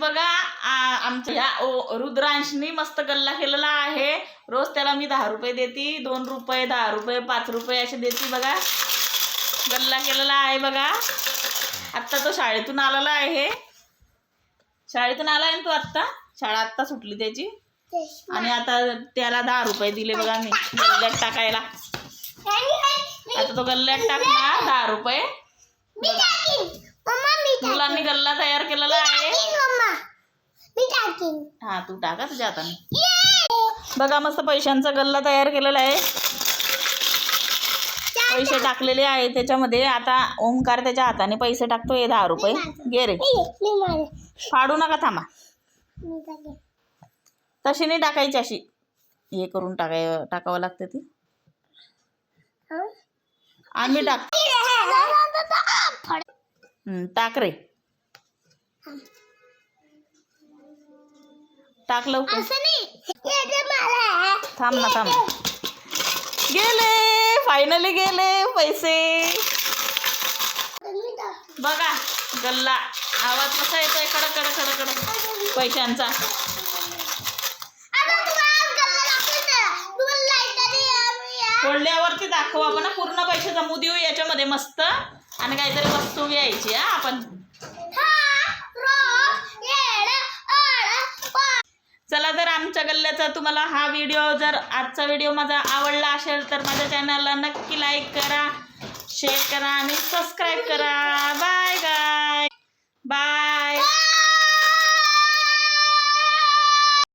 बघा आमच्या ह्या रुद्रांशनी मस्त गल्ला केलेला आहे. रोज त्याला मी 10 रुपये देते, 2 रुपये, 10 रुपये, 5 रुपये असे देते. बघा गल्ला केलेला आहे. बघा आत्ता तो शाळेतून आलेला आहे. शाळेतून आला आहे तो आत्ता. शाळा आत्ता सुटली त्याची. आणि आता त्याला 10 रुपये दिले बघा मी गल्ल्यात टाकायला. आता तो गल्ल्यात टाकणार 10 रुपये. मुलांनी गल्ला तयार केलेला आहे. हा तू टाका तुझ्या हाताने. बघा मस्त पैशांचा गल्ला तयार केलेला आहे. पैसे टाकलेले आहे त्याच्यामध्ये. आता ओमकार त्याच्या हाताने पैसे टाकतोय. 10 रुपये घे रे. फाडू नका थांबा. तशी नाही टाकायची, अशी हे करून टाकावं लागते ती. आम्ही टाक टाक रे. टाक लवकर. थांब ना थांब. गेले फायनली गेले पैसे. बघा गल्ला आवाज कसा येतोय कडक कडक कडक कडक पैशांचा. फोडल्यावरती दाखवू आपण. पूर्ण पैसे जमू देऊ याच्यामध्ये मस्त. आणि काहीतरी वस्तू घ्यायची आपण. चला तर आमच्या गल्ल्याचा तुम्हाला हा व्हिडिओ जर आजचा व्हिडिओ माझा आवडला असेल तर माझ्या चॅनलला नक्की लाईक करा, शेअर करा आणि सबस्क्राईब करा. Bye bye.